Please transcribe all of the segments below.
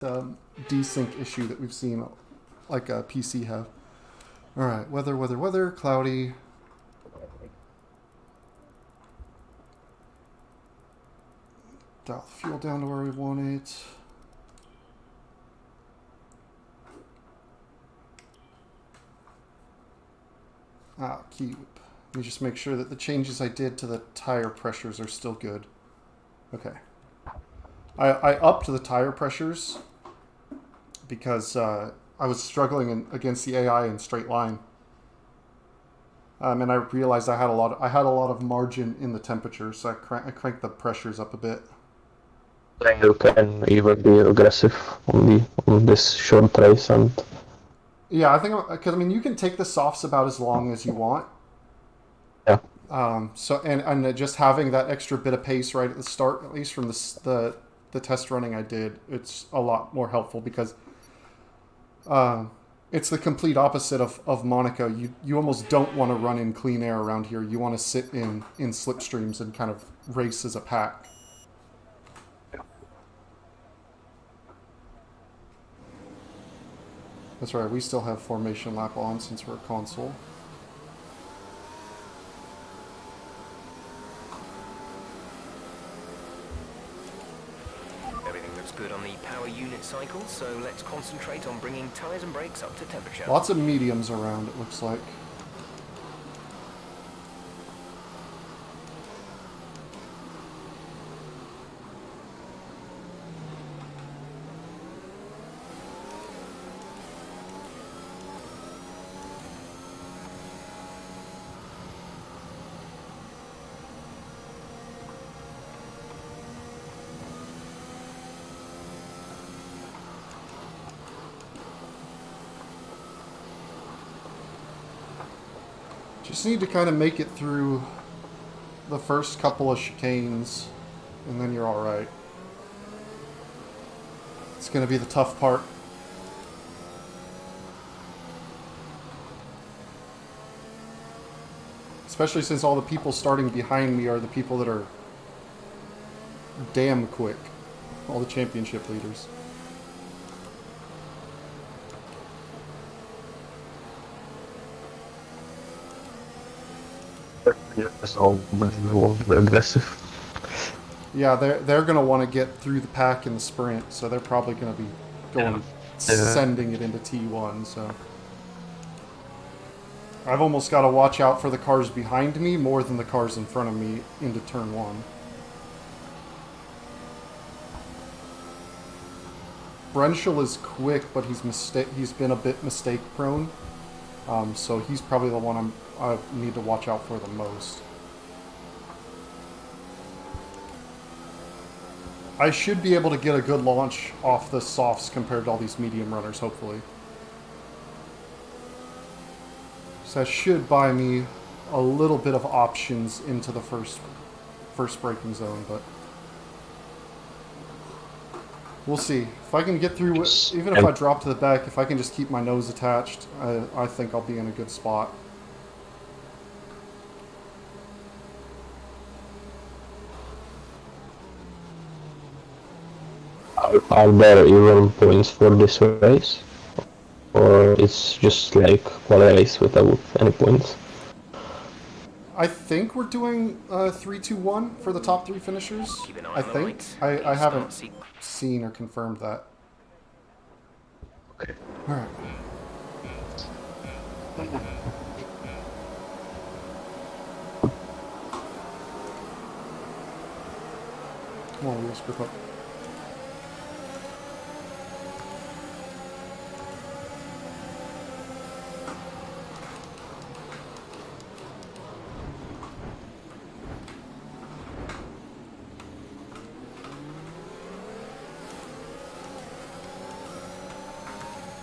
desync issue that we've seen like a PC have. Alright, weather, cloudy. Dial the fuel down to where we want it. Keep. Let me just make sure that the changes I did to the tire pressures are still good. Okay. I upped the tire pressures because I was struggling against the AI in straight line. And I realized I had a lot of margin in the temperature, so I cranked the pressures up a bit. You can even be aggressive on this short race and. Yeah, I think because I mean you can take the softs about as long as you want. Yeah. So and just having that extra bit of pace right at the start, at least from the test running I did, it's a lot more helpful because it's the complete opposite of Monaco. You almost don't want to run in clean air around here. You want to sit in slipstreams and kind of race as a pack. That's right, we still have formation lap on since we're a console. Everything looks good on the power unit cycle, so let's concentrate on bringing tyres and brakes up to temperature. Lots of mediums around, it looks like. Just need to kind of make it through the first couple of chicanes, and then you're alright. It's going to be the tough part. Especially since all the people starting behind me are the people that are damn quick. All the championship leaders. So aggressive. Yeah, they're going to want to get through the pack in the sprint, so they're probably going to be going sending it into T1. So I've almost got to watch out for the cars behind me more than the cars in front of me into turn 1. Brenshall is quick, but he's been a bit mistake prone, so he's probably the one I need to watch out for the most. I should be able to get a good launch off the softs compared to all these medium runners, hopefully. So that should buy me a little bit of options into the first braking zone, but we'll see. If I can get through, even if I drop to the back, if I can just keep my nose attached, I think I'll be in a good spot. Are there even points for this race? Or it's just like one race without any points? I think we're doing 3-2-1 for the top 3 finishers. I think. I haven't seen or confirmed that. Okay. Alright. Come on, wheels, grip up.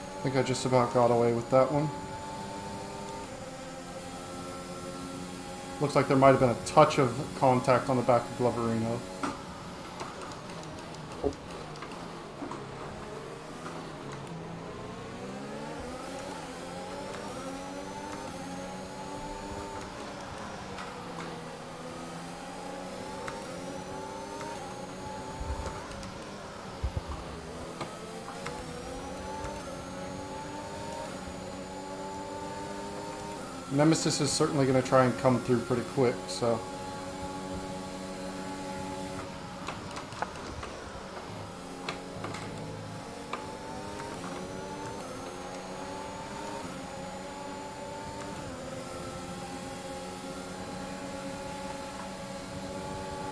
I think I just about got away with that one. Looks like there might have been a touch of contact on the back of Gloverino. Nemesis is certainly going to try and come through pretty quick, so...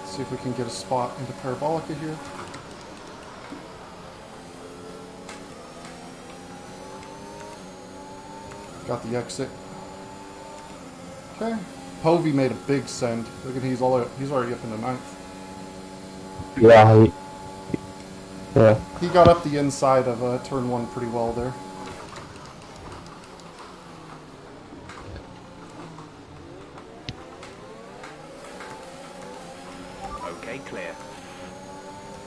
See if we can get a spot into Parabolica here. Got the exit. Okay. Povey made a big send. Look at he's already up in the 9th. Yeah, yeah. He got up the inside of turn 1 pretty well there. Okay, clear.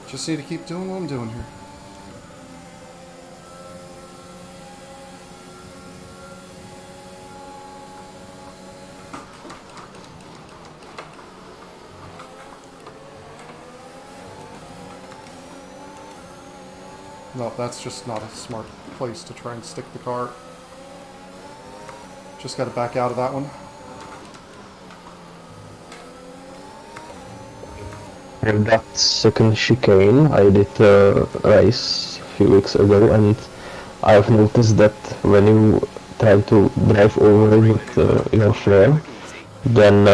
Just need to keep doing what I'm doing here. No, that's just not a smart place to try and stick the car. Just got to back out of that one. And that second chicane, I did a race a few weeks ago, and I've noticed that when you try to drive over with your flare, then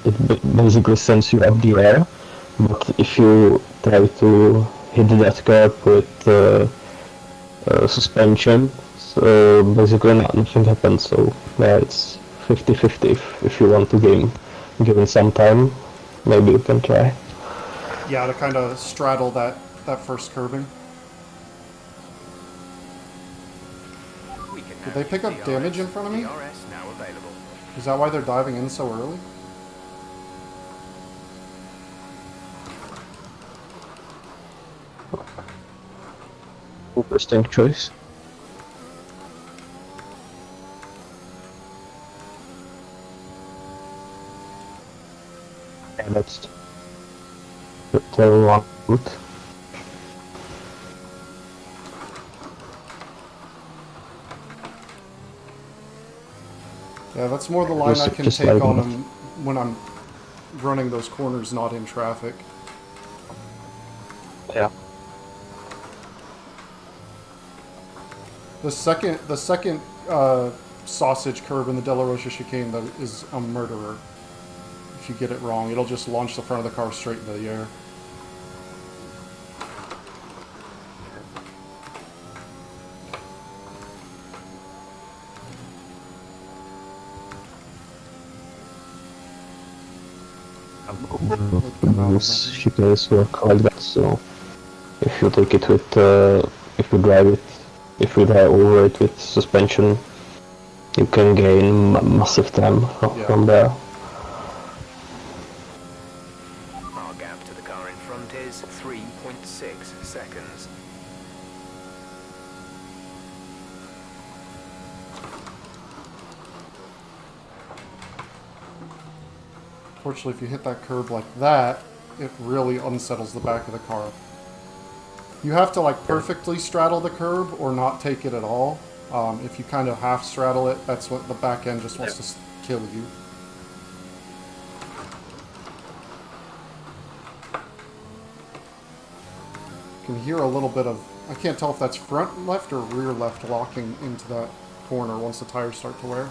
it basically sends you up the air. But if you try to hit that curb with suspension, so basically nothing happens. So yeah, it's 50-50 if you want to give it some time. Maybe you can try. Yeah, to kind of straddle that first curbing. Did they pick up damage in front of me? FRS now available. Is that why they're diving in so early? Interesting choice. Yeah, that's very one good. Yeah, that's more the line Just- I can just take like on that. them when I'm running those corners not in traffic. Yeah. The second sausage curve in the De La Rocha chicane though is a murderer. If you get it wrong, it'll just launch the front of the car straight into the air. Those chicanes work like that, so if you take it with, if you drive over it with suspension, you can gain massive time from there. Our gap to the car in front is 3.6 seconds. Fortunately, if you hit that curb like that, it really unsettles the back of the car. You have to like perfectly straddle the curb or not take it at all. If you kind of half straddle it, that's what the back end just wants to kill you. You can hear a little bit of, I can't tell if that's front left or rear left locking into that corner once the tires start to wear.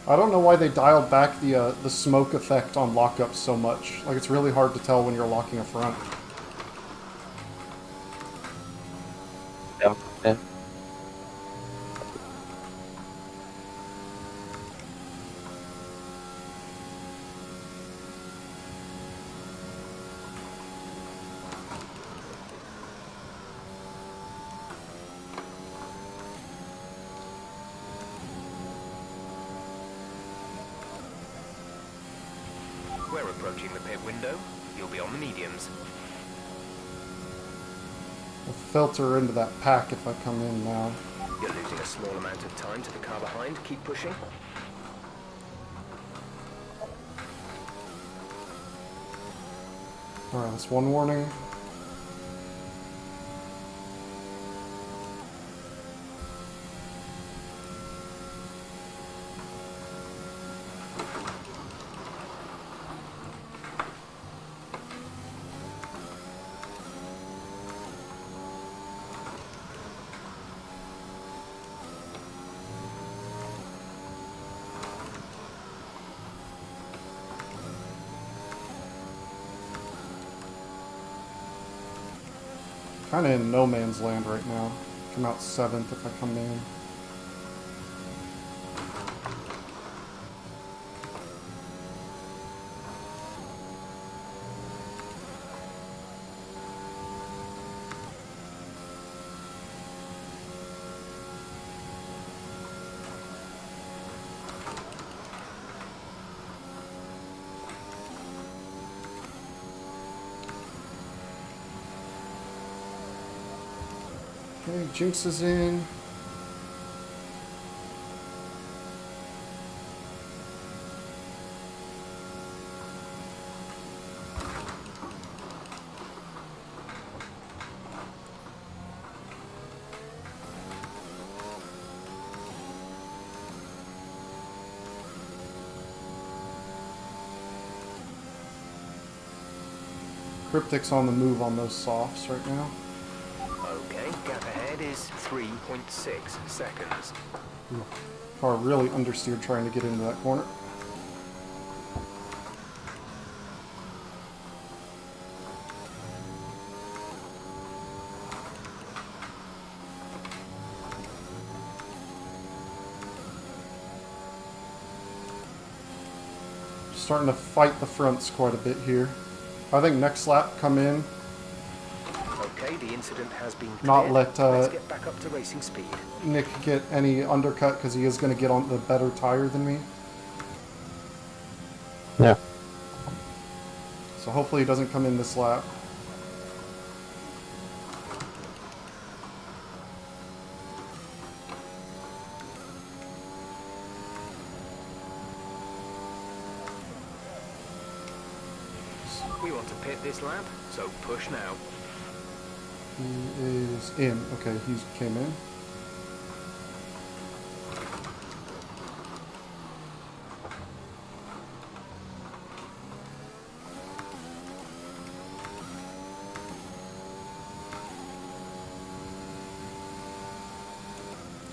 I don't know why they dialed back the smoke effect on lockups so much. Like, it's really hard to tell when you're locking a front. Yeah. We're approaching the pit window. You'll be on the mediums. I'll filter into that pack if I come in now. You're losing a small amount of time to the car behind. Keep pushing. Alright, that's one warning. Kind of in no man's land right now. Come out 7th if I come in. Okay, Jinx is in. Cryptic's on the move on those softs right now. Okay, gap ahead is 3.6 seconds. Car really understeered trying to get into that corner. Starting to fight the fronts quite a bit here. I think next lap come in. Okay, the incident has been cleared. Not let Let's get back up to racing speed. Nick get any undercut because he is going to get on the better tire than me. Yeah. So hopefully he doesn't come in this lap. We want to pit this lap, so push now. He is in. Okay, he came in.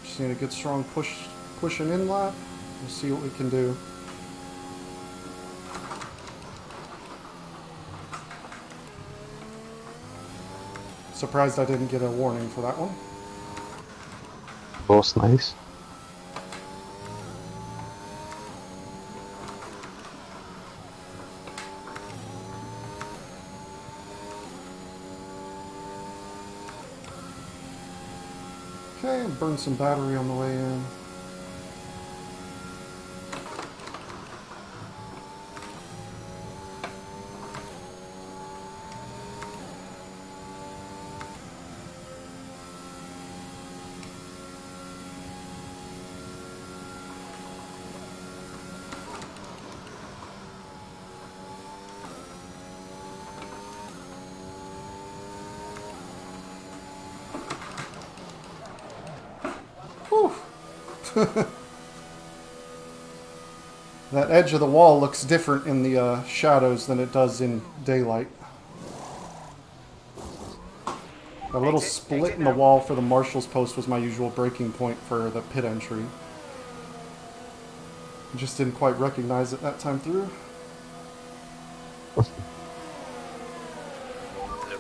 Just need a good strong push and in lap. We'll see what we can do. Surprised I didn't get a warning for that one. Was nice. Okay, burn some battery on the way in. That edge of the wall looks different in the shadows than it does in daylight. A little split in the wall for the marshal's post was my usual breaking point for the pit entry. I just didn't quite recognize it that time through. Look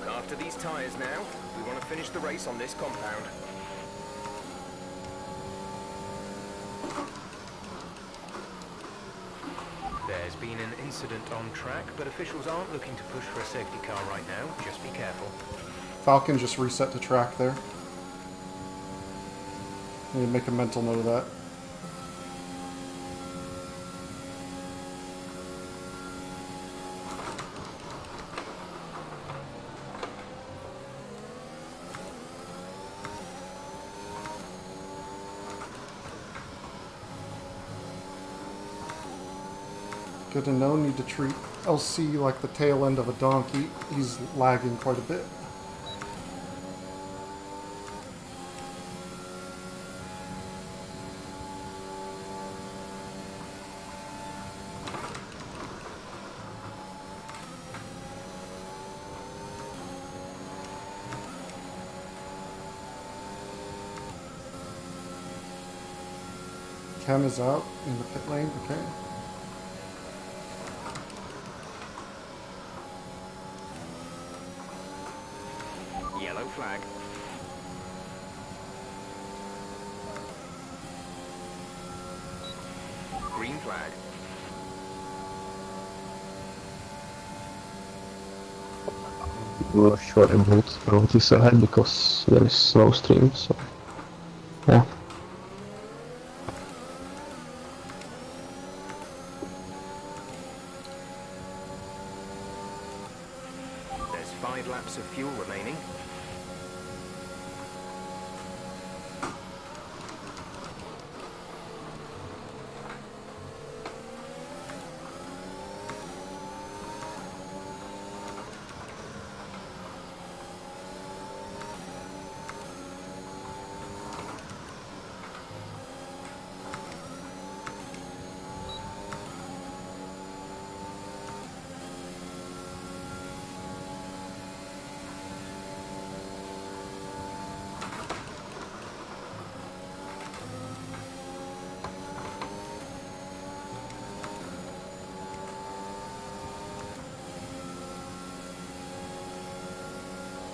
after these tyres now. We want to finish the race on this compound. There's been an incident on track, but officials aren't looking to push for a safety car right now. Just be careful. Falcon just reset to track there. Need to make a mental note of that. Good to know. Need to treat LC like the tail end of a donkey. He's lagging quite a bit. Chem is out in the pit lane. Okay. Yellow flag. Green flag. I'm not sure about road is ahead because there is no stream, so yeah. There's 5 laps of fuel remaining.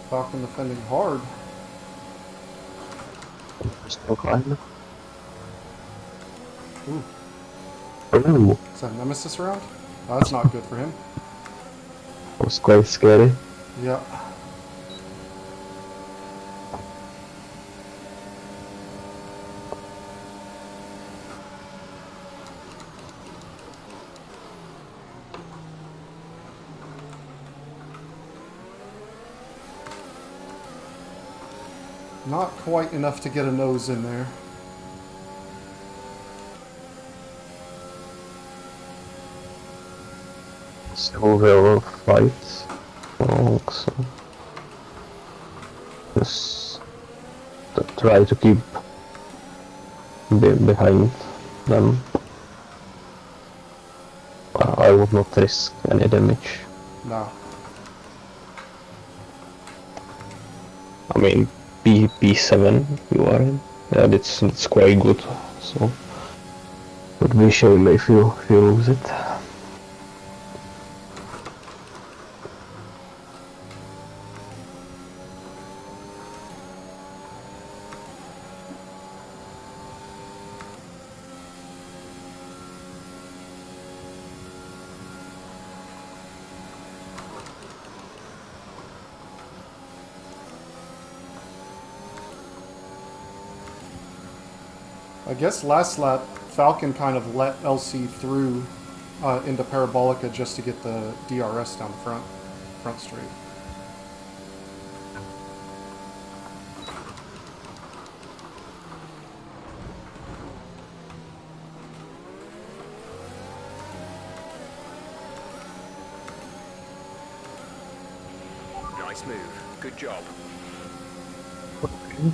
Falcon defending hard. Still fine. Ooh, Ooh, is that Nemesis around? Oh, that's not good for him. that was quite scary. Yeah. Not quite enough to get a nose in there. Still will fight. Oh, so just try to keep behind them. I would not risk any damage. No. I mean, P7 you are in. Yeah, that's quite good. So would be shame if you lose it. I guess last lap, Falcon kind of let LC through into Parabolica just to get the DRS down the front straight. Nice move. Good job.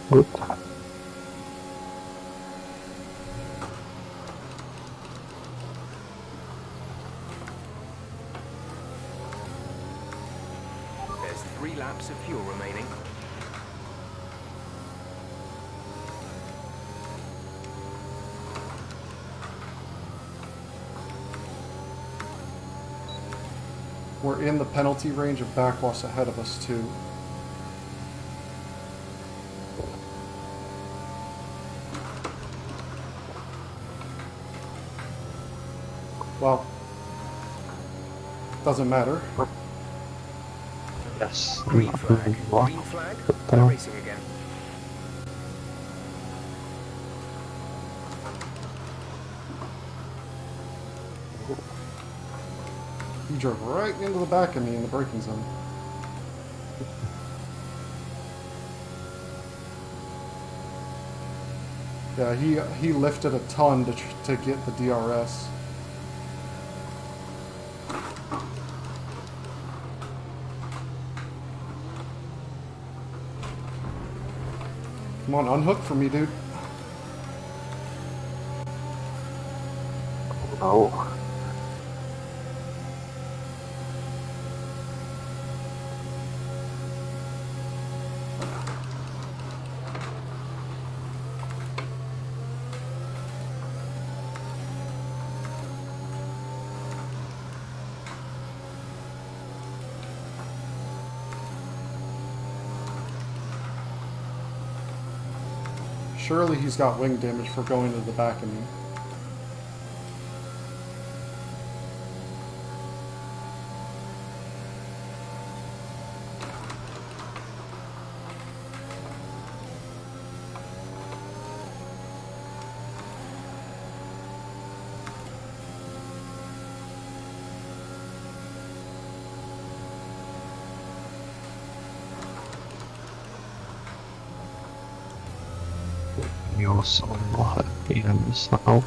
Good. There's 3 laps of fuel remaining. We're in the penalty range of backwash ahead of us too. Well, doesn't matter. Yes. Green flag. Green flag. They're racing again. He drove right into the back of me in the braking zone. Yeah, he lifted a ton to get the DRS. Come on, unhook for me, dude. Oh. Surely he's got wing damage for going to the back of me. You're so EMs now.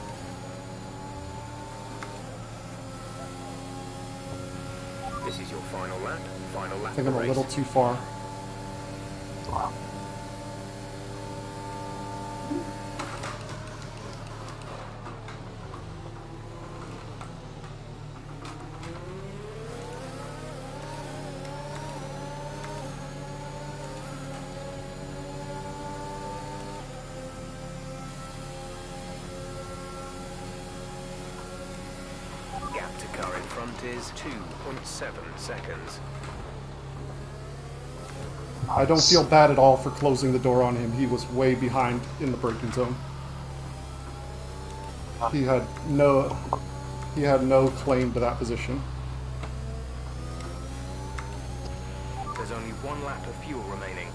This is your final lap. Final lap I think of I'm the a little race. too far. Gap to car in front is 2.7 seconds. I don't feel bad at all for closing the door on him. He was way behind in the braking zone. He had no claim to that position. There's only one lap of fuel remaining.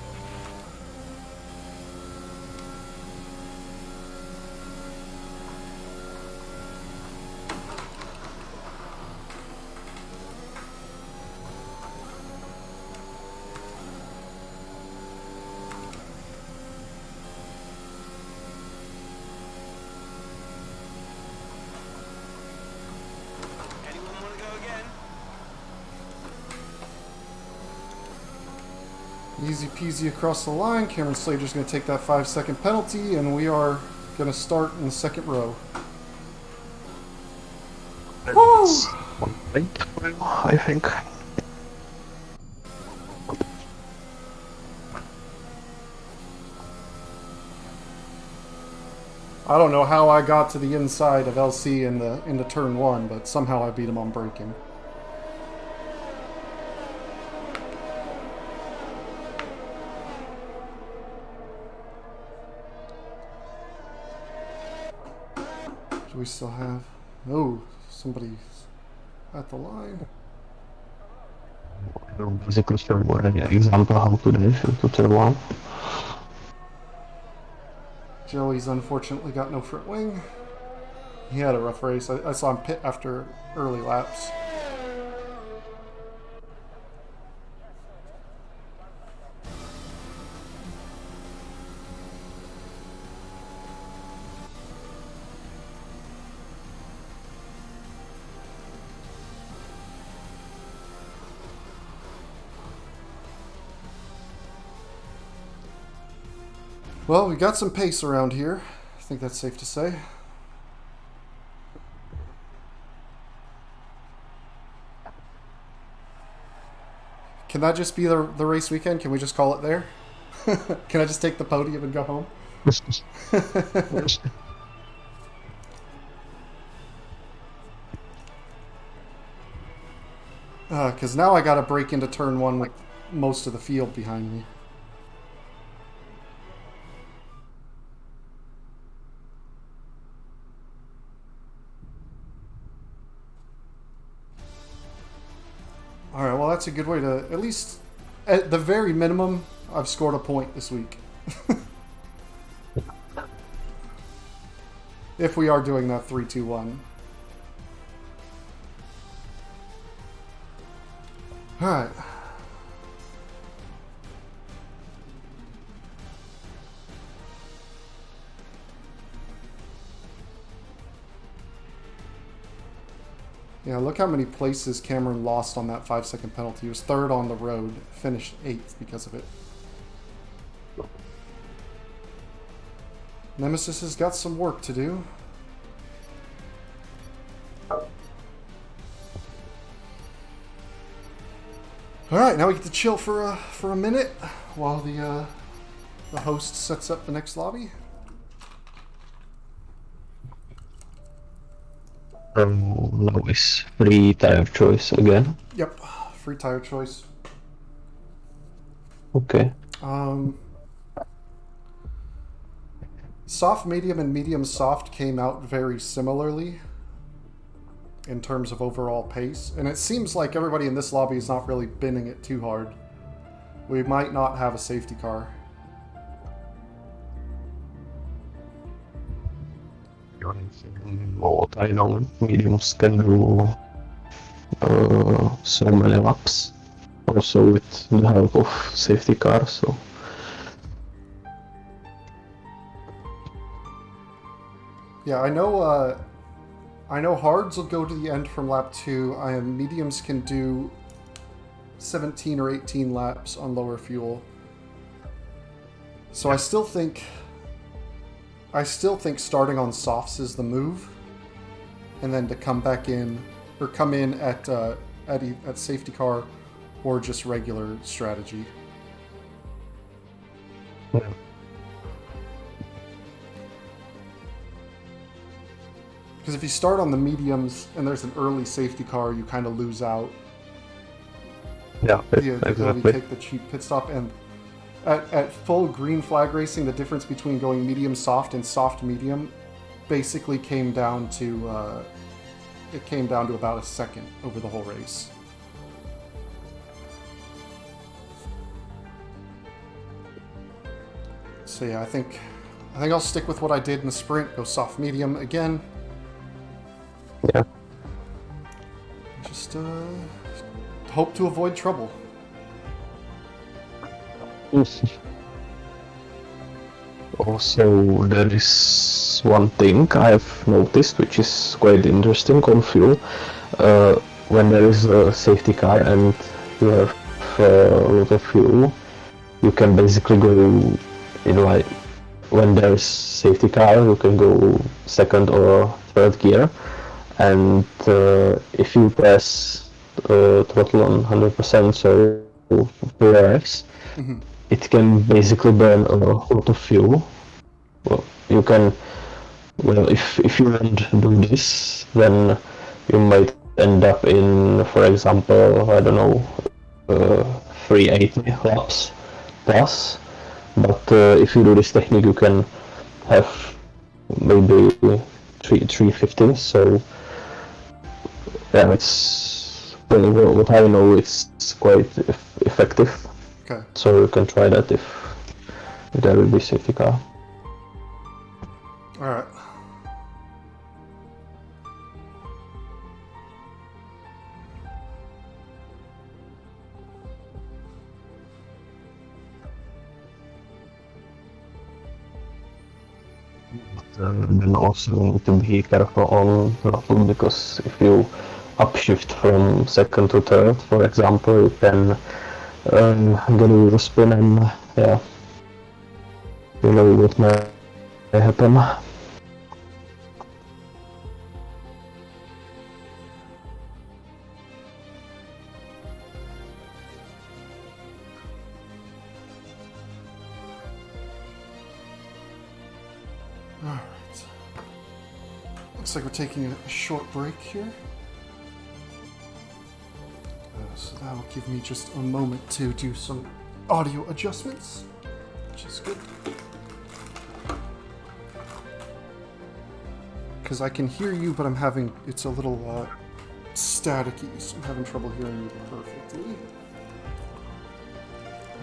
Anyone want to go again? Easy peasy across the line. Cameron Slater's going to take that 5-second penalty, and we are going to start in the second row. Woo! 1 point, I think. I don't know how I got to the inside of LC into turn 1, but somehow I beat him on braking. Do we still have... Oh, somebody's at the line. Basically, an example how to drive into turn 1. Joey's unfortunately got no front wing. He had a rough race. I saw him pit after early laps. Well, we got some pace around here. I think that's safe to say. Can that just be the race weekend? Can we just call it there? Can I just take the podium and go home? Because now I got to break into turn 1 with most of the field behind me. Alright, well that's a good way to, at least, at the very minimum, I've scored a point this week. If we are doing that 3-2-1. Alright. Yeah, look how many places Cameron lost on that 5-second penalty. He was 3rd on the road, finished 8th because of it. Nemesis has got some work to do. All right, now we get to chill for a minute while the host sets up the next lobby. Now is free tire choice again. Yep, free tire choice. Okay. Soft, medium, and medium soft came out very similarly in terms of overall pace, and it seems like everybody in this lobby is not really binning it too hard. We might not have a safety car. What I know, mediums can do so many laps. Also with the help of safety cars, so. Yeah, I know hards will go to the end from lap 2. Mediums can do 17 or 18 laps on lower fuel. So I still think starting on softs is the move, and then to come back in or come in at safety car or just regular strategy. Yeah. Because if you start on the mediums and there's an early safety car, you kind of lose out. Yeah, The ability exactly. to take the cheap pit stop. And at full green flag racing, the difference between going medium soft and soft medium basically came down to about a second over the whole race. So yeah, I think I'll stick with what I did in the sprint. Go soft medium again. Yeah. Just hope to avoid trouble. Also, there is one thing I have noticed which is quite interesting on fuel. When there is a safety car and you have a lot of fuel, you can basically go in like when there's safety car, you can go second or third gear, and if you press throttle on 100%, so FRS, it can basically burn a lot of fuel. Well, if you don't do this, then you might end up in, for example, I don't know, 380 laps plus. But if you do this technique, you can have maybe 350. So yeah, it's what I know. It's quite effective. Okay. So you can try that if there will be safety car. All right. Then also need to be careful on throttle, because if you upshift from second to third, for example, you can get a wheel spin, and yeah, you know what may happen. All right. Looks like we're taking a short break here. So that will give me just a moment to do some audio adjustments, which is good. Because I can hear you, but it's a little staticky, so I'm having trouble hearing you perfectly.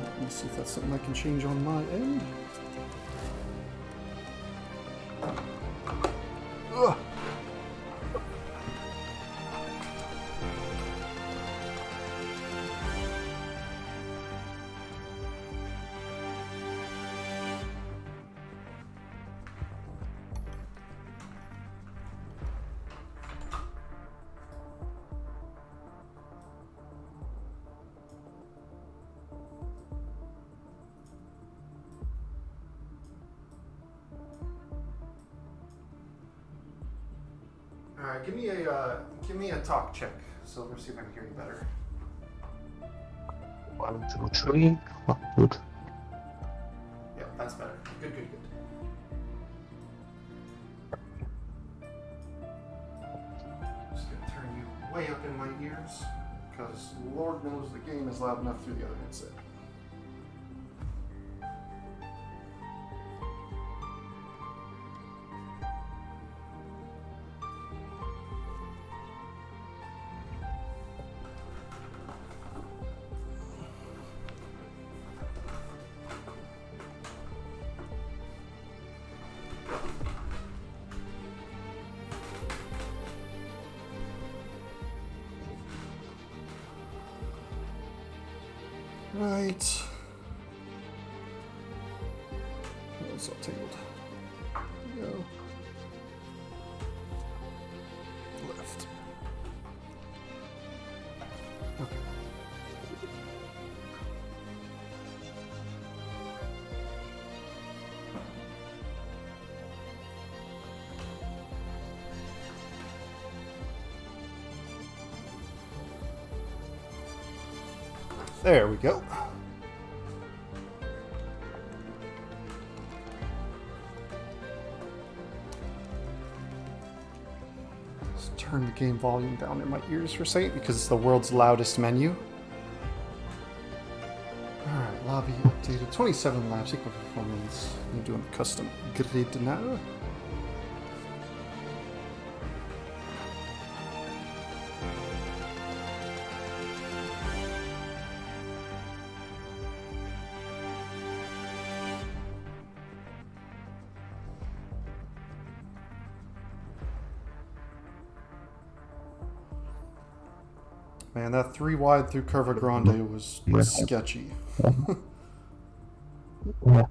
Let me see if that's something I can change on my end. Ugh. give me a talk check. So let's see if I can hear you better. 1, 2, 3. Oh, good. Yeah, that's better. Good, good, good. Just gonna turn you way up in my ears, because Lord knows the game is loud enough through the other headset. Right. Oh, it's all tangled. There we go. Left. Okay. There we go. Let's turn the game volume down in my ears for a second because it's the world's loudest menu. Alright, lobby updated. 27 laps, equal performance. I'm doing a custom grid now. Man, that 3 wide through Curva Grande was sketchy. Yeah.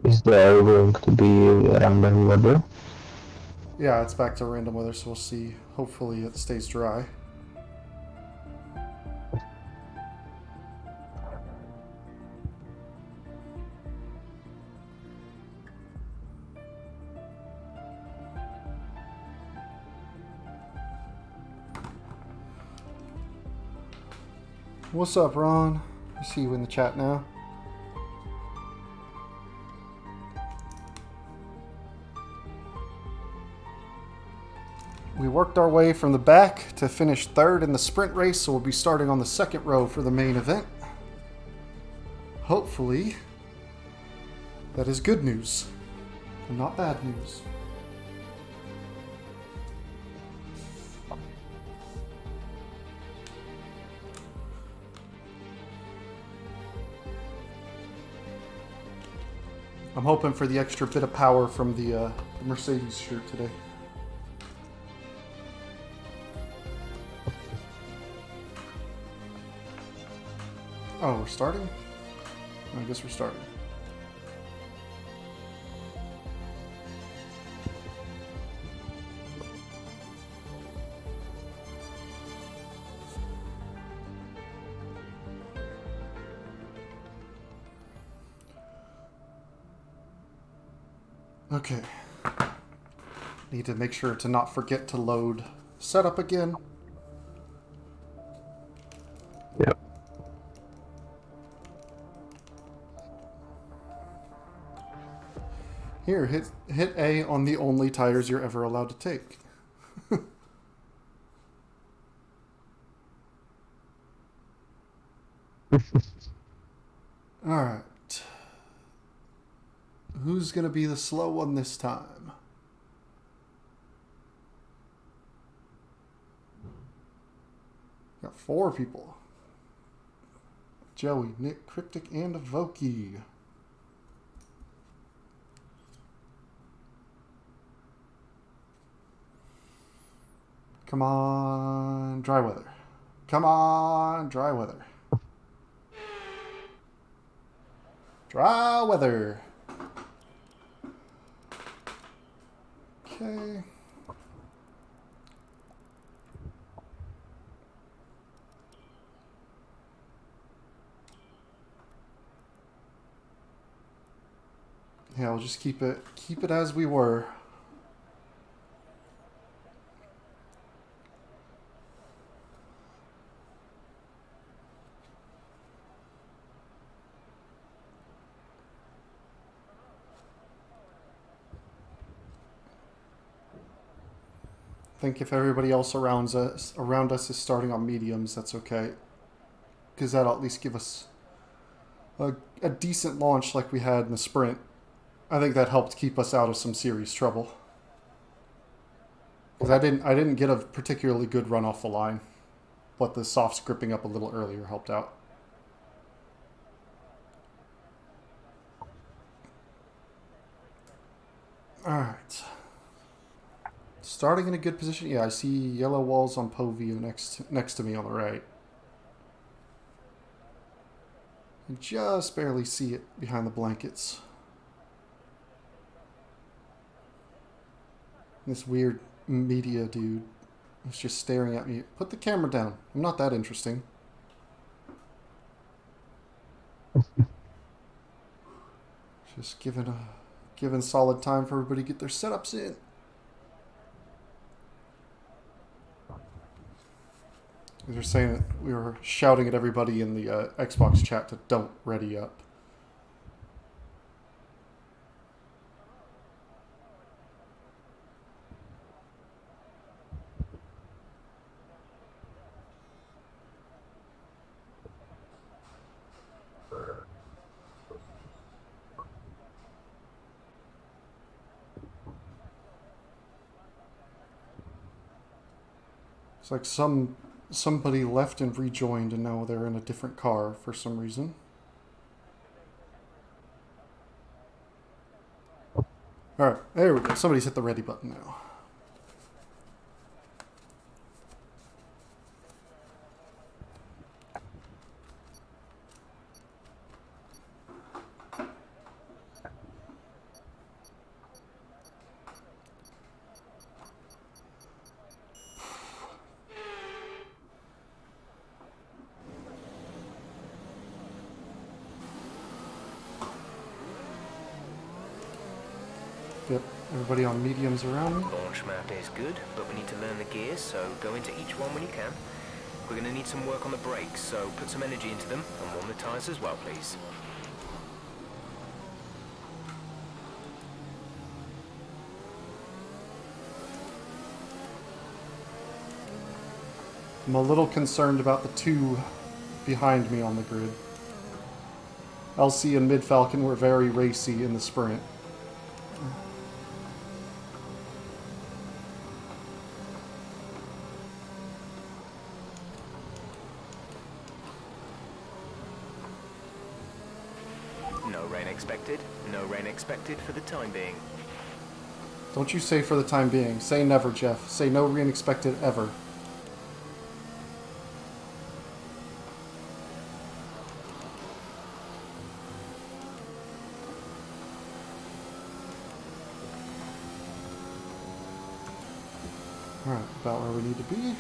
Is there going to be random weather? Yeah, it's back to random weather, so we'll see. Hopefully it stays dry. What's up, Ron? I see you in the chat now. We worked our way from the back to finish third in the sprint race, so we'll be starting on the second row for the main event. Hopefully, that is good news, and not bad news. I'm hoping for the extra bit of power from the Mercedes shirt today. Oh, we're starting? I guess we're starting. Okay. Need to make sure to not forget to load setup again. Yep. Here, hit A on the only tires you're ever allowed to take. Alright. Who's going to be the slow one this time? Got 4 people. Joey, Nick, Cryptic, and Voki. Come on, dry weather. Come on, dry weather. Dry weather. Okay. Yeah, we'll just keep it as we were. think if everybody else around us is starting on mediums, that's okay. Because that'll at least give us a decent launch like we had in the sprint. I think that helped keep us out of some serious trouble. Because I didn't get a particularly good run off the line, but the softs gripping up a little earlier helped out. All right. Starting in a good position. Yeah, I see yellow walls on Po view next to me on the right. I just barely see it behind the blankets. This weird media dude is just staring at me. Put the camera down. I'm not that interesting. Just giving solid time for everybody to get their setups in. They were saying that we were shouting at everybody in the Xbox chat to don't ready up. It's like somebody left and rejoined, and now they're in a different car for some reason. Alright, there we go. Somebody's hit the ready button now. Yep, everybody on mediums around me. Launch map is good, but we need to learn the gears, so go into each one when you can. We're going to need some work on the brakes, so put some energy into them and warm the tyres as well, please. I'm a little concerned about the two behind me on the grid. LC and Mid Falcon were very racy in the sprint. No rain expected. No rain expected for the time being. Don't you say for the time being. Say never, Jeff. Say no rain expected ever. Alright, about where we need to be.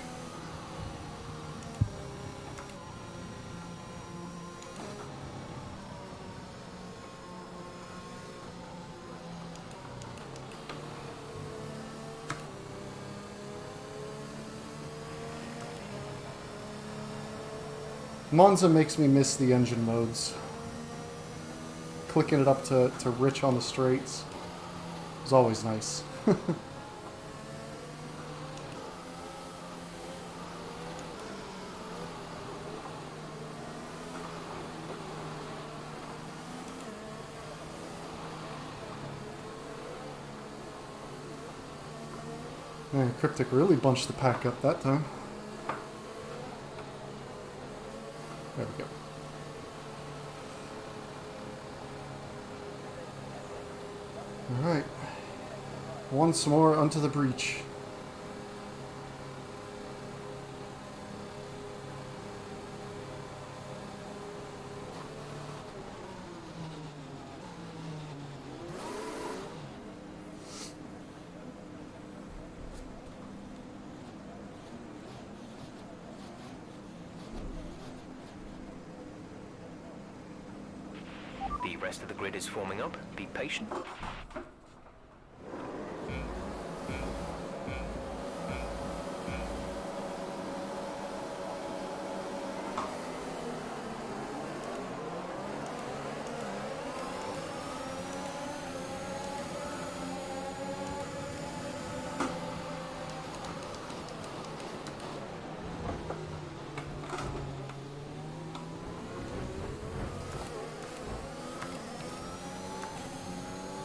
Monza makes me miss the engine modes. Clicking it up to rich on the straights is always nice. Man, Cryptic really bunched the pack up that time. There we go. Alright. Once more onto the breach. The rest of the grid is forming up. Be patient.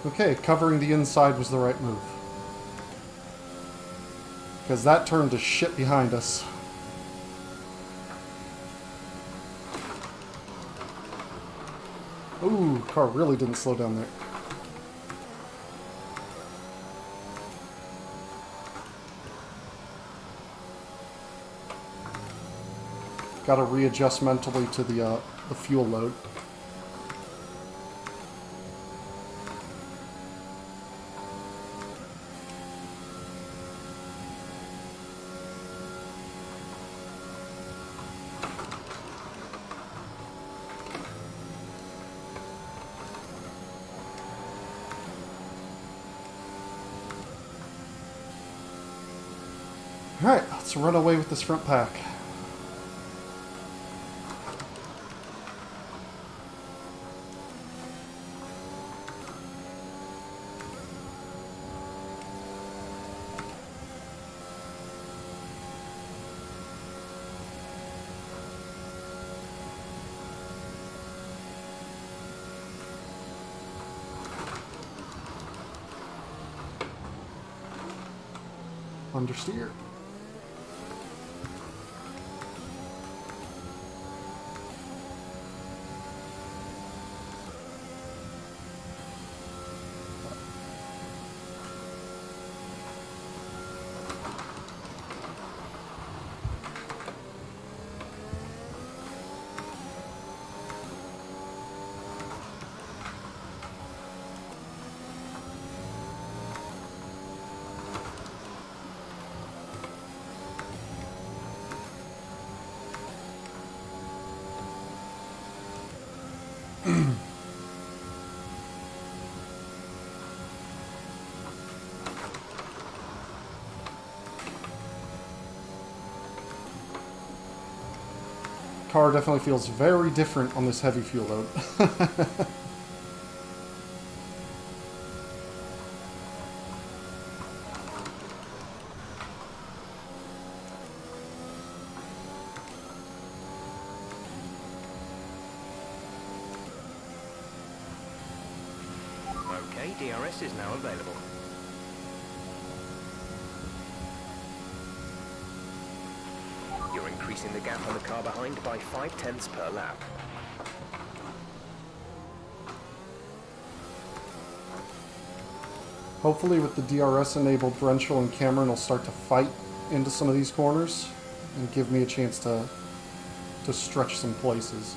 Okay, covering the inside was the right move. Because that turned to shit behind us. Ooh, car really didn't slow down there. Got to readjust mentally to the fuel load. Alright, let's run away with this front pack. Understeer. Car definitely feels very different on this heavy fuel load. Okay, DRS is now available. You're increasing the gap on the car behind by 0.5 per lap. Hopefully with the DRS enabled, Drenchel and Cameron will start to fight into some of these corners and give me a chance to stretch some places.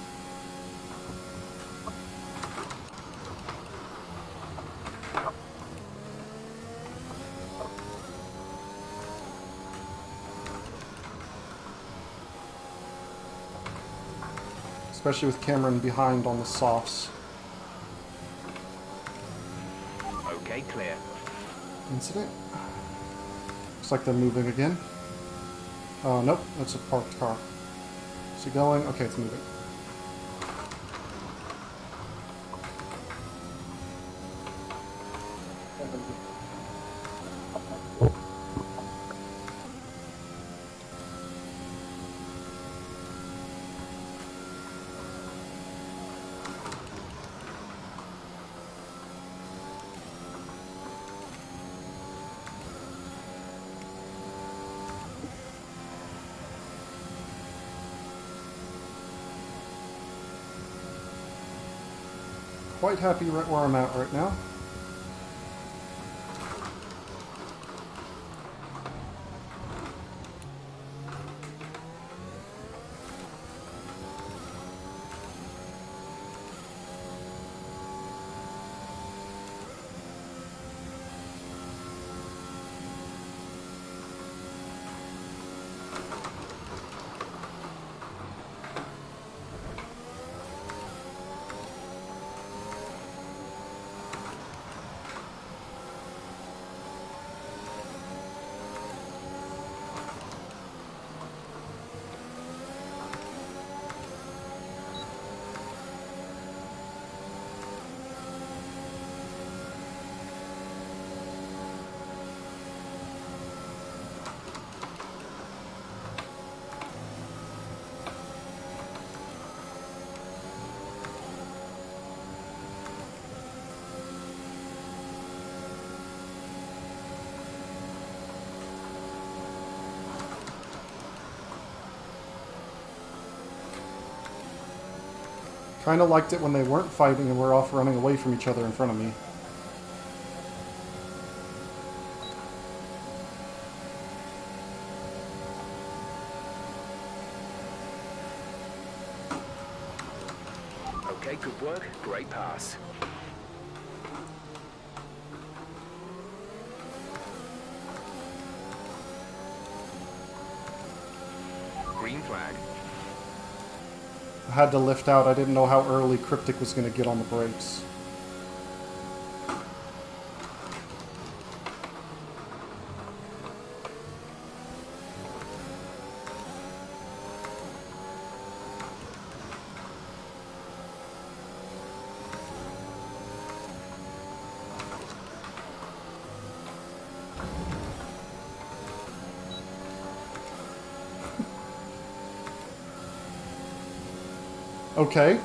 Especially with Cameron behind on the softs. Okay, clear. Incident. Looks like they're moving again. Nope, that's a parked car. Is it going? Okay, it's moving. Quite happy right where I'm at right now. Kind of liked it when they weren't fighting and were off running away from each other in front of me. Okay, good work. Great pass. Green flag. I had to lift out. I didn't know how early Cryptic was going to get on the brakes. Okay.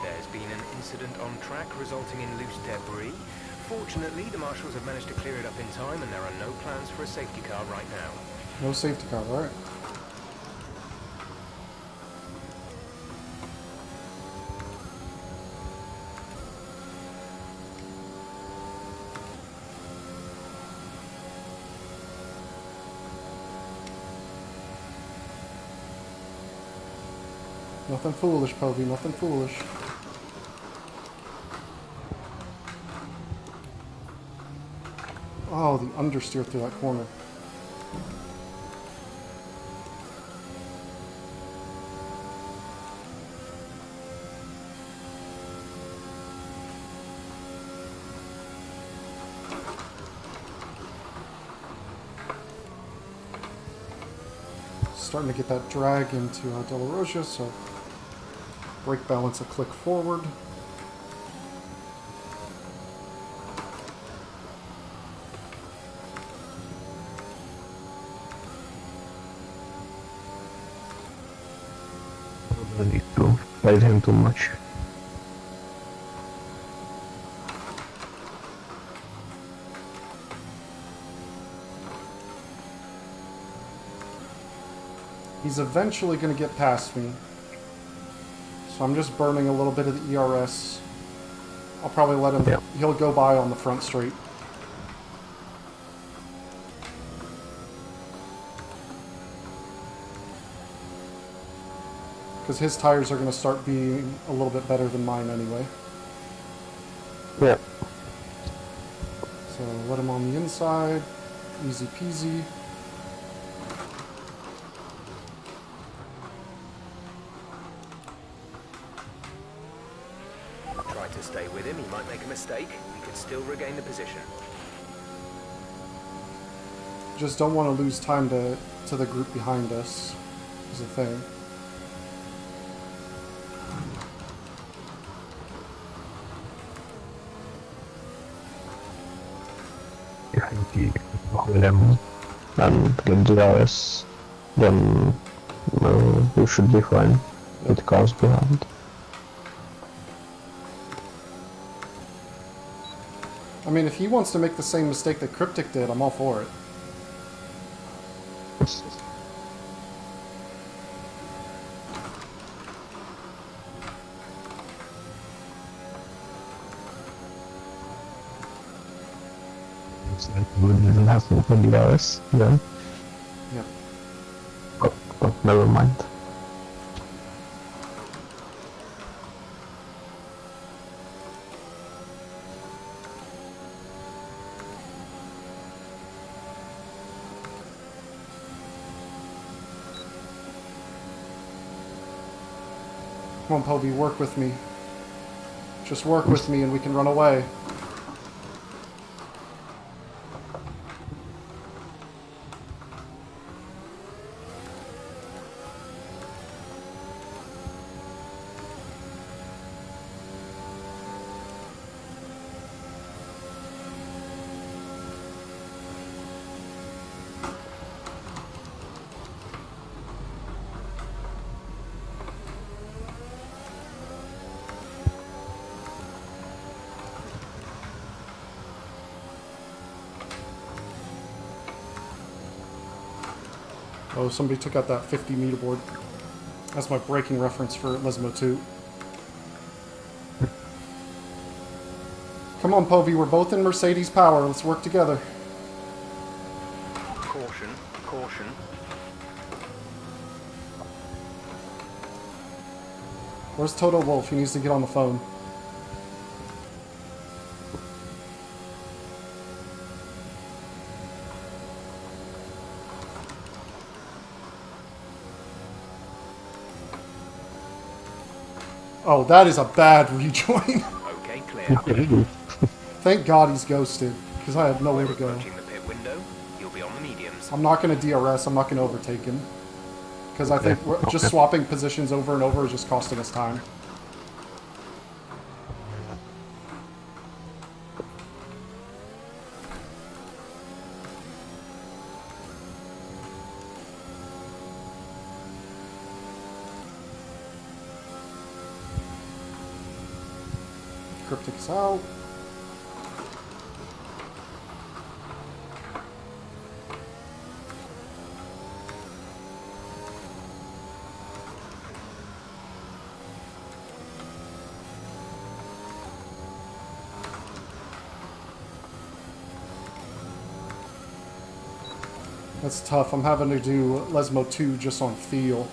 There's been an incident on track resulting in loose debris. Fortunately, the marshals have managed to clear it up in time and there are no plans for a safety car right now. No safety car, alright. Nothing foolish, Povey, nothing foolish. Oh, the understeer through that corner. Starting to get that drag into De La Rocha, so brake balance a click forward. I need to fight him too much. He's eventually going to get past me. So I'm just burning a little bit of the ERS. I'll probably let him, he'll go by on the front straight. Because his tires are going to start being a little bit better than mine anyway. Yeah. So let him on the inside. Easy peasy. Try to stay with him, he might make a mistake. He could still regain the position. Just don't want to lose time to the group behind us, is the thing. If I keep with him and get the RS, then we should be fine with cars behind. I mean, if he wants to make the same mistake that Cryptic did, I'm all for it. Looks like we didn't have to open the RS then. Yep. Oh, never mind. Come on, Povey, work with me. Just work with me and we can run away. Oh, somebody took out that 50 meter board. That's my braking reference for Lesmo 2. Come on, Povey, we're both in Mercedes power. Let's work together. Caution, caution. Where's Toto Wolff? He needs to get on the phone. Oh, that is a bad rejoin. Okay, clear. Thank God he's ghosted, because I had nowhere to go. Approaching the pit window. You'll be on the mediums. I'm not going to DRS. I'm not going to overtake him. Because I think just swapping positions over and over is just costing us time. Cryptic's out. That's tough. I'm having to do Lesmo 2 just on feel.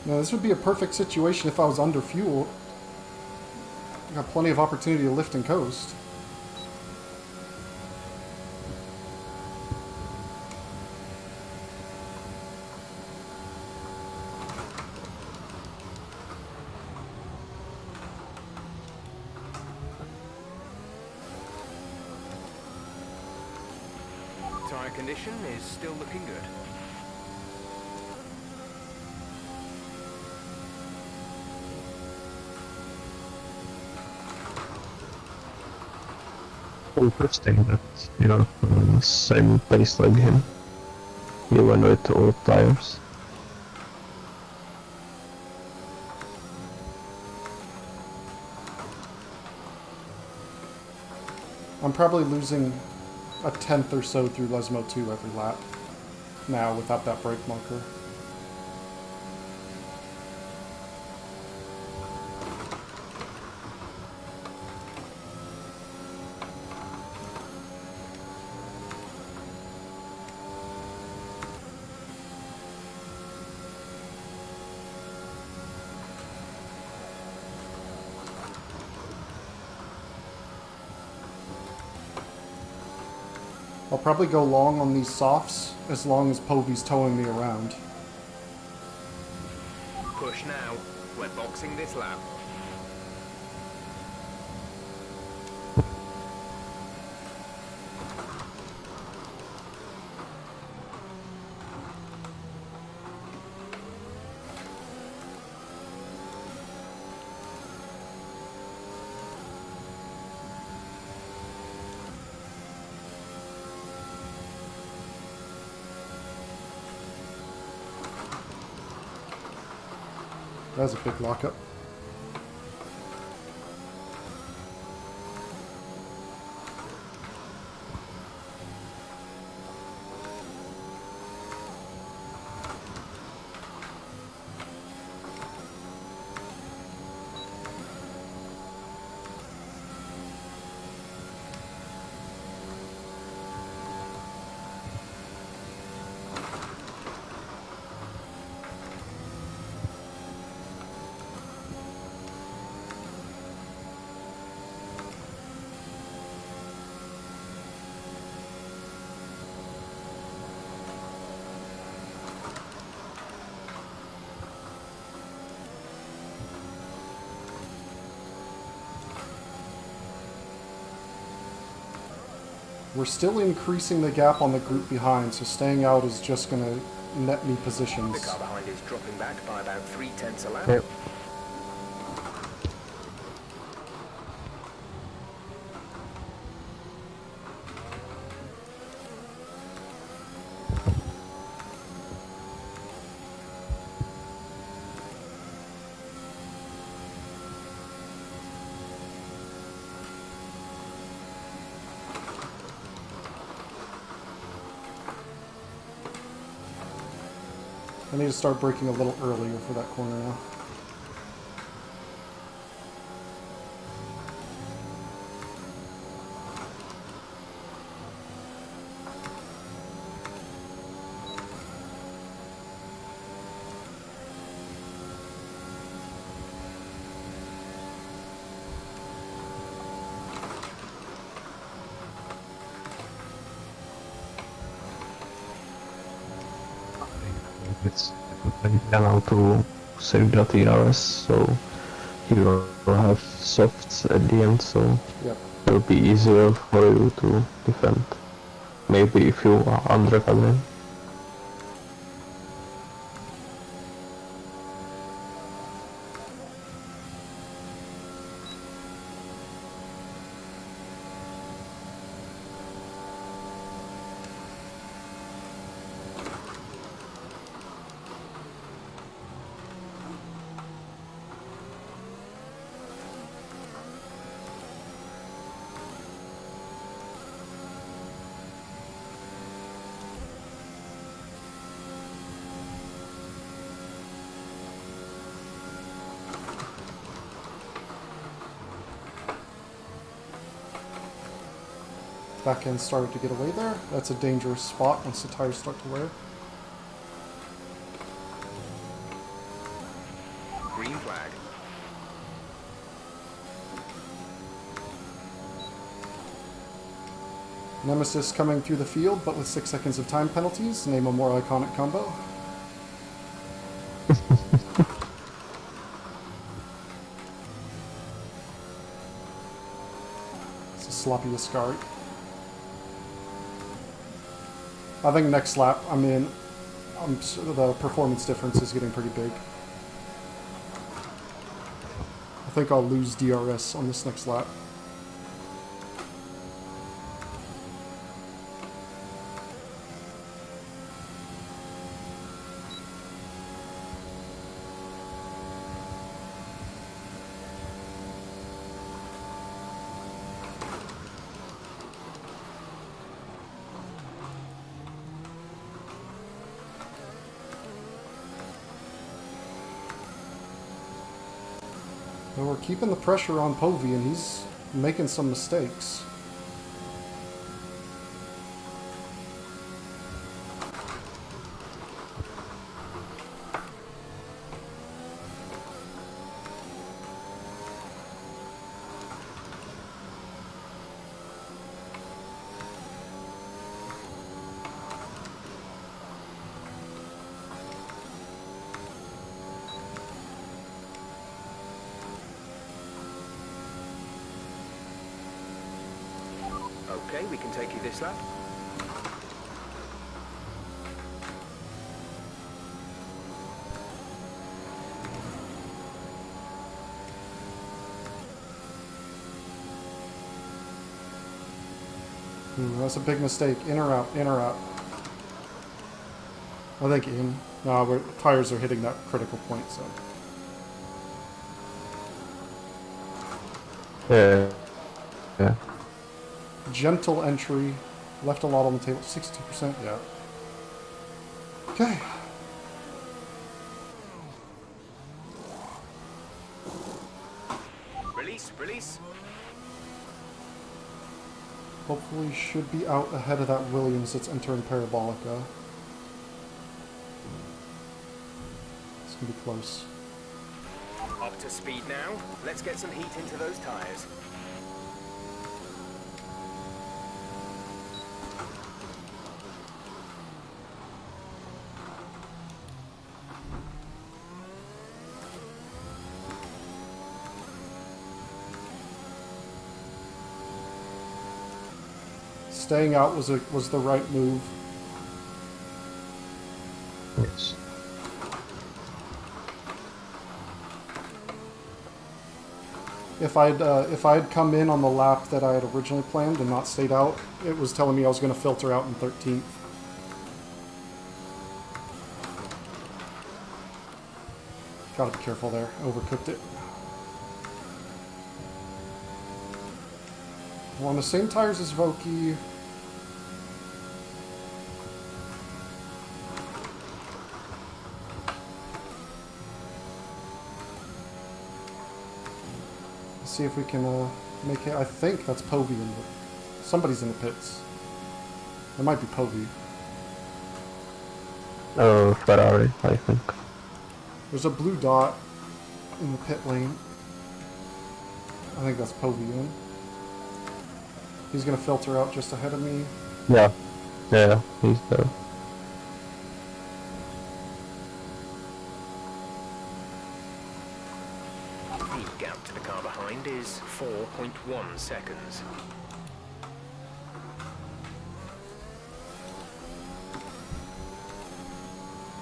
Now, this would be a perfect situation if I was under fuel. I got plenty of opportunity to lift and coast. Tire condition is still looking good. Interesting that you're on the same pace like him, even with old tires. I'm probably losing a tenth or so through Lesmo 2 every lap now without that brake marker. I'll probably go long on these softs as long as Povey's towing me around. Push now. We're boxing this lap. That's a big lockup. We're still increasing the gap on the group behind, so staying out is just going to net me The positions. car behind is dropping back by about 3/10 a lap. Yep. I need to start braking a little earlier for that corner now. It's now to save the FRS, so you will have softs at the end, so Yep. it'll be easier for you to defend. Maybe if you are undercovering. Back end started to get away there. That's a dangerous spot once the tires start to wear. Green flag. Nemesis coming through the field, but with 6 seconds of time penalties. Name a more iconic combo. It's a sloppy Ascari. I think next lap, the performance difference is getting pretty big. I think I'll lose DRS on this next lap. But we're keeping the pressure on Povey, and he's making some mistakes. Okay, we can take you this lap. That's a big mistake. In or out? In or out? I think in. No, tires are hitting that critical point, so. Yeah. Gentle entry. Left a lot on the table. 60%, yeah. Okay. Release, release. Hopefully should be out ahead of that Williams that's entering Parabolica. It's gonna be close. Up to speed now. Let's get some heat into those tires. Staying out was the right move. Yes. If I'd come in on the lap that I had originally planned and not stayed out, it was telling me I was going to filter out in 13th. Gotta be careful there. Overcooked it. We're on the same tires as Voki. see if we can make it. I think that's Povey in the... Somebody's in the pits. It might be Povey. Ferrari, I think. There's a blue dot in the pit lane. I think that's Povey in. He's going to filter out just ahead of me. Yeah. Yeah, he's there. The gap to the car behind is 4.1 seconds.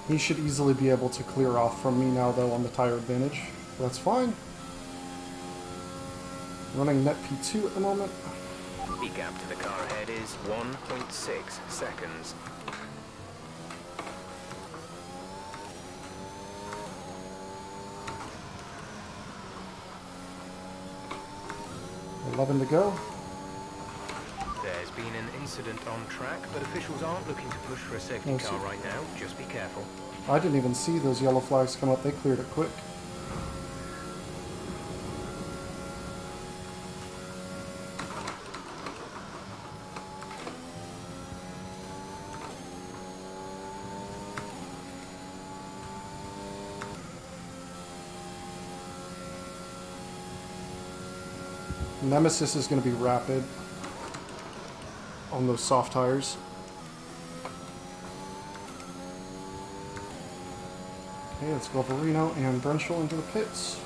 He should easily be able to clear off from me now, though, on the tire advantage. That's fine. Running net P2 at the moment. The gap to the car ahead is 1.6 seconds. .11 to go. There's been an incident on track, but officials aren't looking to push for a safety car right now. Just be careful. I didn't even see those yellow flags come up. They cleared it quick. Nemesis is going to be rapid on those soft tires. Okay, let's go Verino and Brenschel into the pits.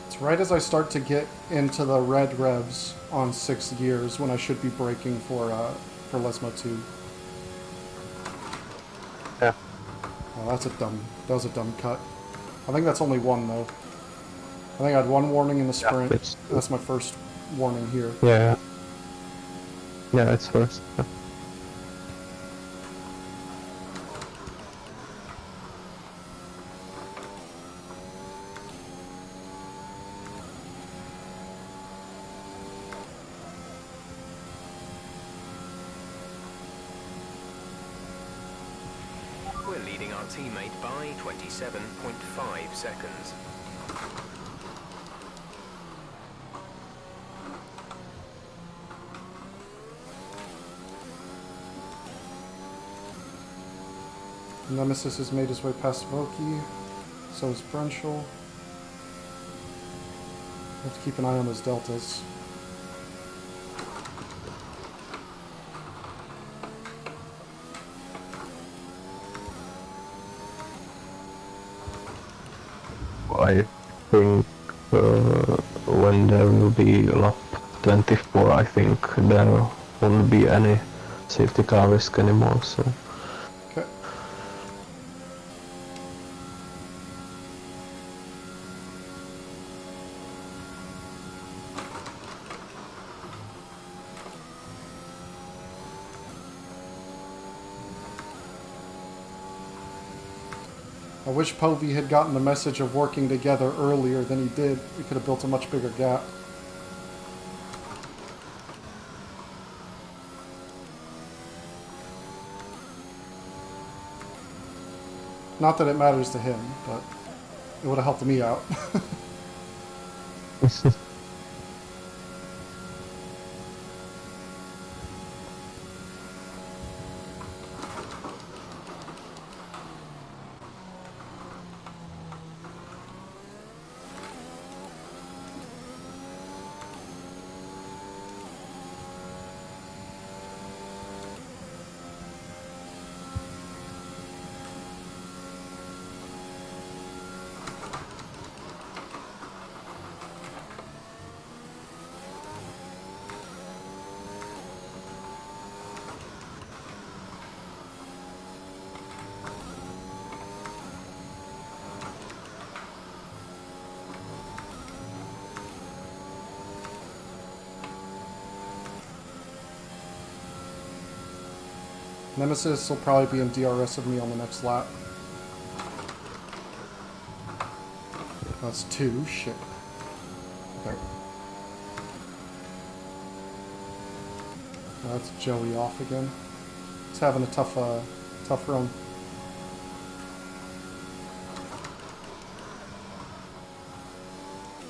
It's right as I start to get into the red revs on 6 gears when I should be braking for Lesmo 2. Yeah. Oh, that was a dumb cut. I think that's only one though. I think I had one warning in the sprint. Yeah, That's my first warning here. Yeah. Yeah, it's first. Yeah. We're leading our teammate by 27.5 seconds. Nemesis has made his way past Voki. So is Brenschel. Have to keep an eye on those deltas. I think when there will be lap 24, I think there won't be any safety car risk anymore. So Okay. I wish Povey had gotten the message of working together earlier than he did. We could have built a much bigger gap. Not that it matters to him, but it would have helped me out. Nemesis will probably be in DRS of me on the next lap. That's 2. Shit. Okay. That's Joey off again. He's having a tough run.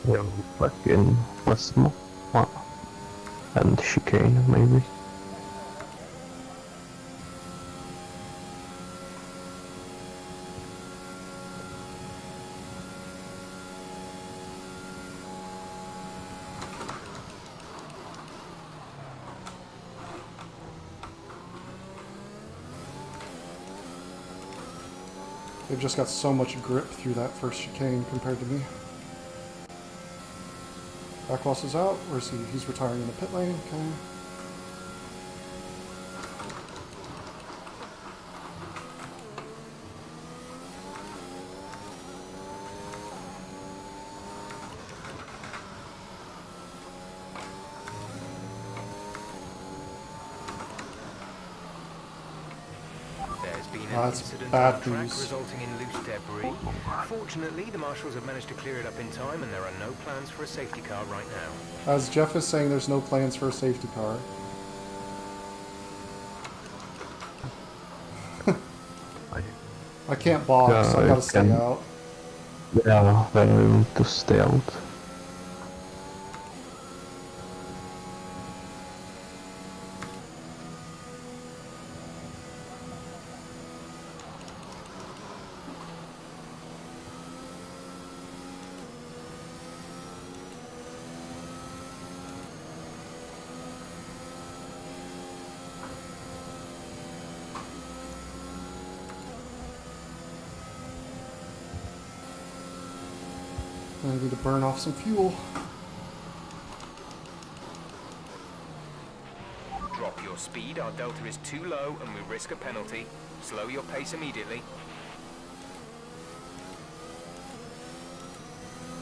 Yeah, back in Westmo. And chicane, maybe. They've just got so much grip through that first chicane compared to me. Backloss is out. Where is he? He's retiring in the pit lane. Okay. There's been an That's incident bad on track news. resulting in loose debris. Fortunately, the marshals have managed to clear it up in time, and there are no plans for a safety car right now. As Jeff is saying, there's no plans for a safety car. I can't box, Yeah, so I gotta I stay can. out. Yeah, then I want to stay out. I need to burn off some fuel. Drop your speed, our delta is too low and we risk a penalty. Slow your pace immediately.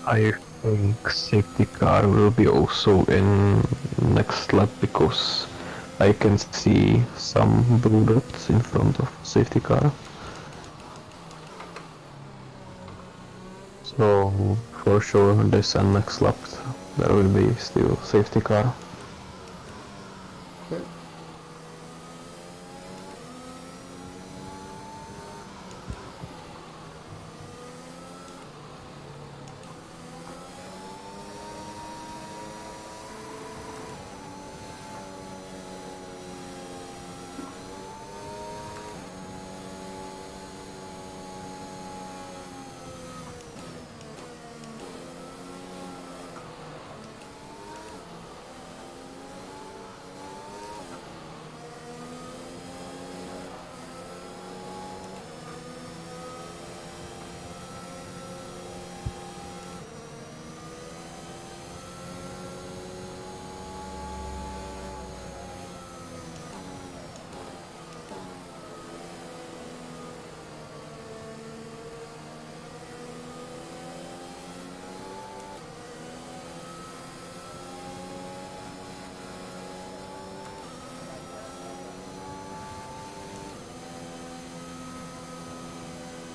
I think safety car will be also in next lap because I can see some blue dots in front of safety car. So for sure this and next lap there will be still safety car. Okay.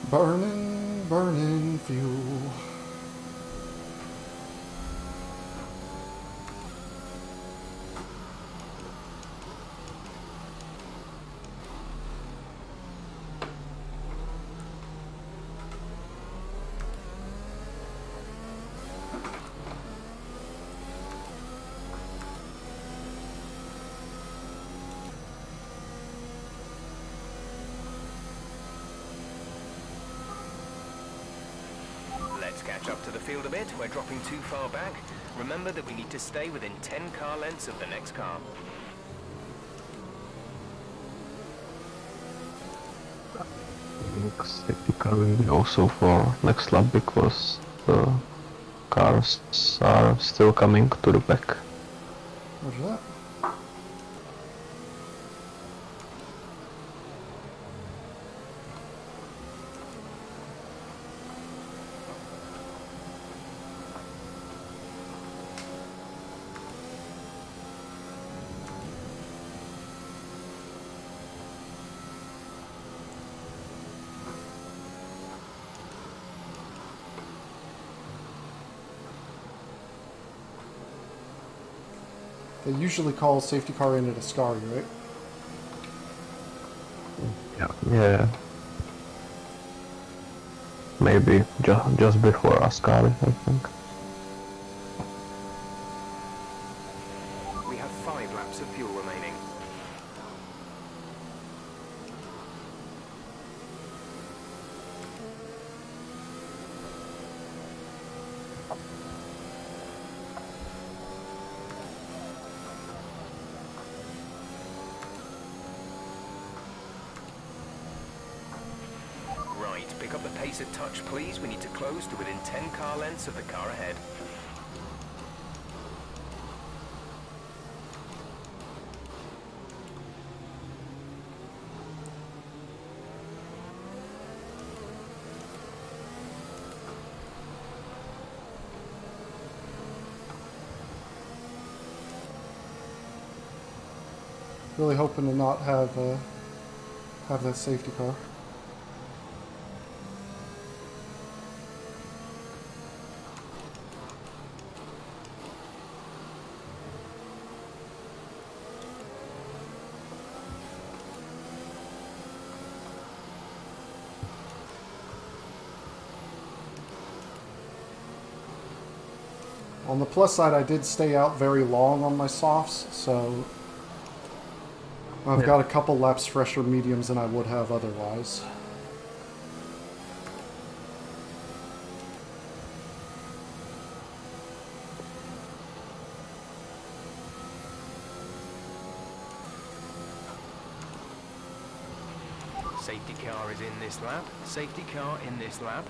Burning, burning fuel. Let's catch up to the field a bit. We're dropping too far back. Remember that we need to stay within 10 car lengths of the next car. Safety car will be also for next lap because the cars are still coming to the back. What's that? They usually call safety car in at Ascari, right? Yeah. Maybe just before Ascari, I think. We have 5 laps of fuel remaining. Right, pick up the pace a touch, please. We need to close to within 10 car lengths of the car ahead. Really hoping to not have that safety car. On the plus side, I did stay out very long on my softs, so I've got a couple laps fresher mediums than I would have otherwise. Safety car is in this lap. Safety car in this lap.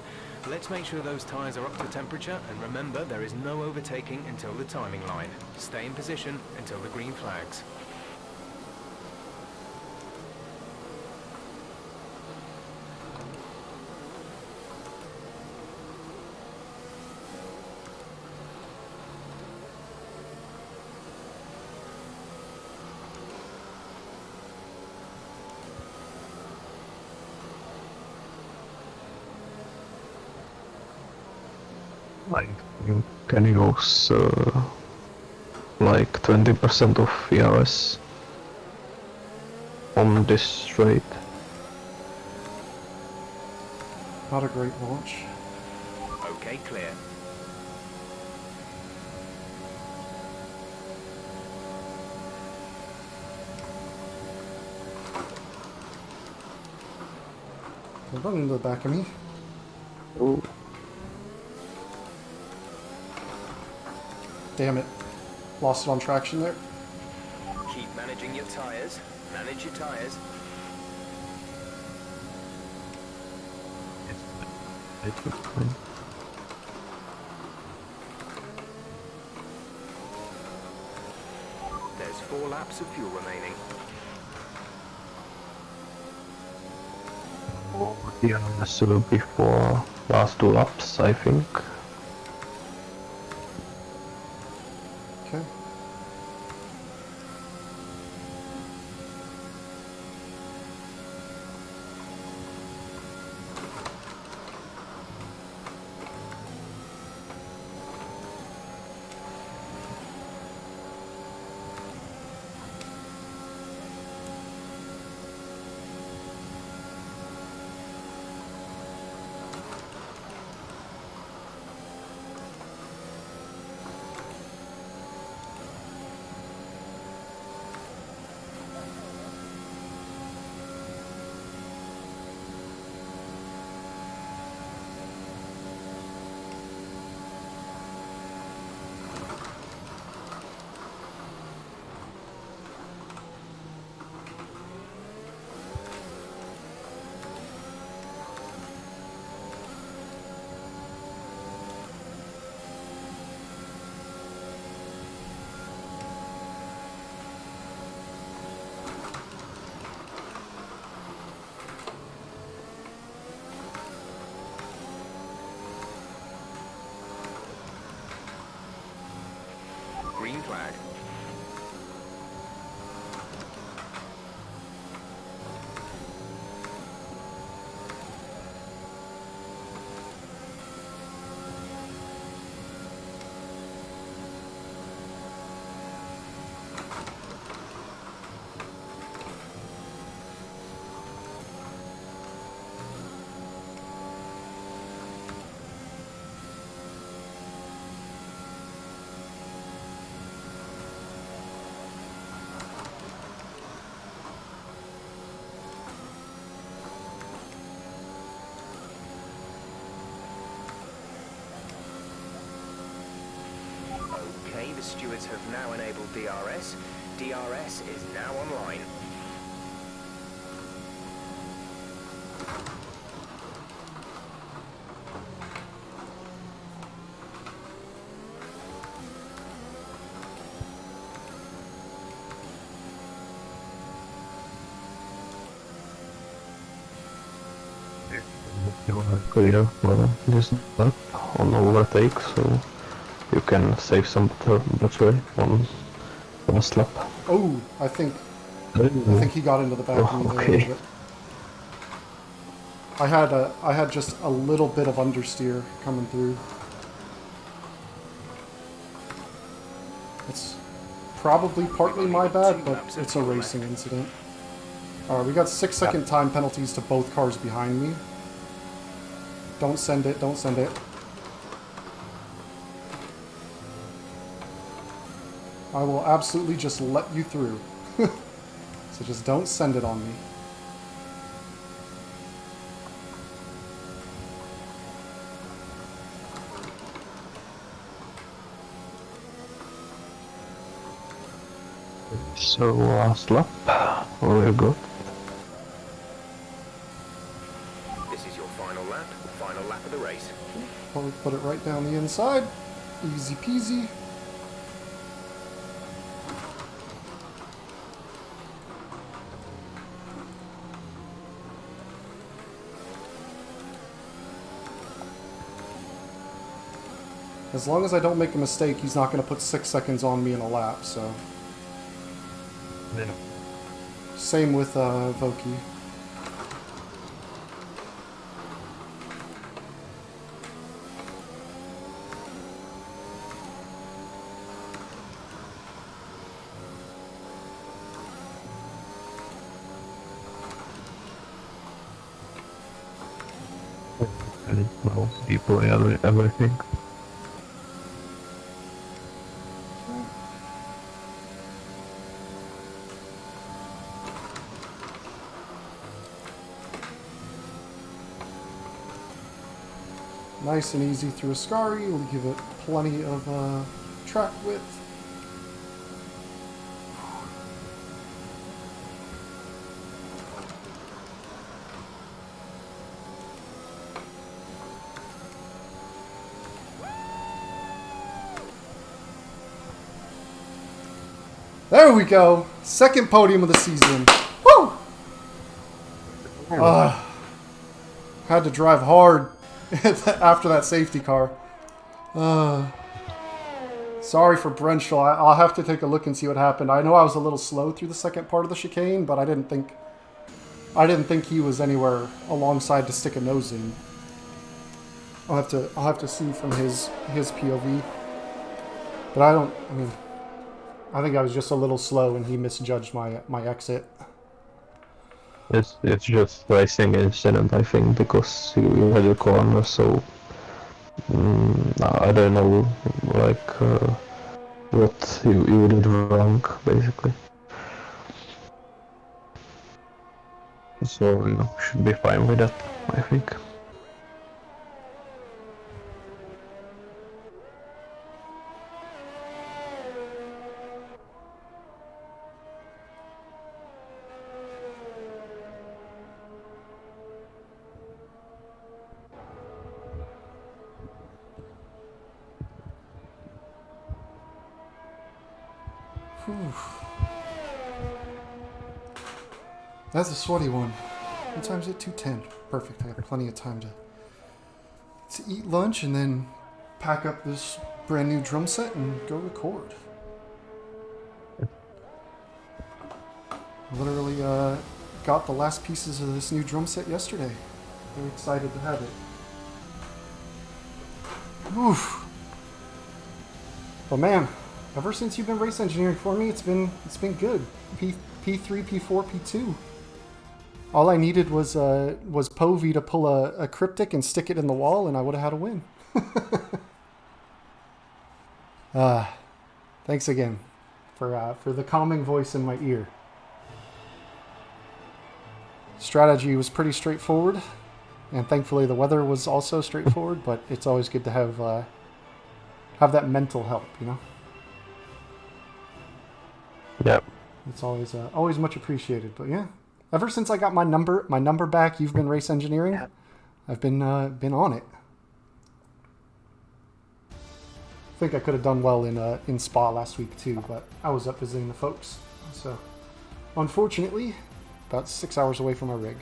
Let's make sure those tyres are up to temperature, and remember, there is no overtaking until the timing line. Stay in position until the green flags. I think can use like 20% of FRS on this straight. Not a great launch. Okay, clear. They're running into the back of me. Ooh. Damn it. Lost it on traction there. Keep managing your tyres. Manage your tyres. There's 4 laps of fuel remaining. DRS will be for last 2 laps, I think. Okay. Green flag. Stewards have now enabled DRS. DRS is now online. You are clear well, this lap on overtake, so you can save some battery on last lap. Oh, I think he got into the back of me there a Okay. little bit. I had just a little bit of understeer coming through. It's probably partly my bad, but it's a racing incident. Alright, we got 6-second time penalties to both cars behind me. Don't send it, don't send it. I will absolutely just let you through. So just don't send it on me. So last lap, we're good. This is your final lap of the race. Put it right down the inside. Easy peasy. As long as I don't make a mistake, he's not going to put 6 seconds on me in a lap, so... Yeah. Same with Voki. I didn't know people everything. Nice and easy through Ascari. We'll give it plenty of track width. There we go. Second podium of the season. Woo! Had to drive hard after that safety car. Sorry for Brenshaw. I'll have to take a look and see what happened. I know I was a little slow through the second part of the chicane, but I didn't think he was anywhere alongside to stick a nose in. I'll have to see from his POV. But I think I was just a little slow and he misjudged my exit. It's just racing incident, I think, because you had a corner, so I don't know, like what you did wrong, basically. So you should be fine with that, I think. Whew. That's a sweaty one. What time's it? 2:10. Perfect. I have plenty of time to eat lunch and then pack up this brand new drum set and go record. Literally got the last pieces of this new drum set yesterday. Very excited to have it. Oof. But man, ever since you've been race engineering for me, it's been good. P3, P4, P2. All I needed was Povey to pull a cryptic and stick it in the wall, and I would have had a win. Thanks again for the calming voice in my ear. Strategy was pretty straightforward, and thankfully the weather was also straightforward. But it's always good to have that mental help, you know. Yeah. It's always much appreciated. But yeah, ever since I got my number back, you've been race engineering. I've been on it. I think I could have done well in Spa last week too, but I was up visiting the folks. So, unfortunately, about 6 hours away from my rig.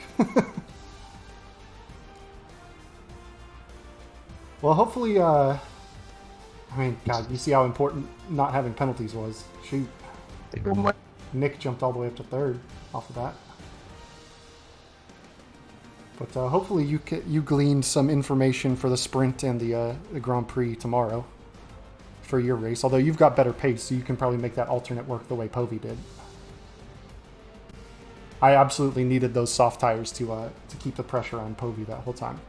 Well, hopefully, I mean, God, you see how important not having penalties was. Shoot. Nick jumped all the way up to third off of that. But hopefully you gleaned some information for the sprint and the Grand Prix tomorrow for your race. Although you've got better pace, so you can probably make that alternate work the way Povey did. I absolutely needed those soft tires to keep the pressure on Povey that whole time.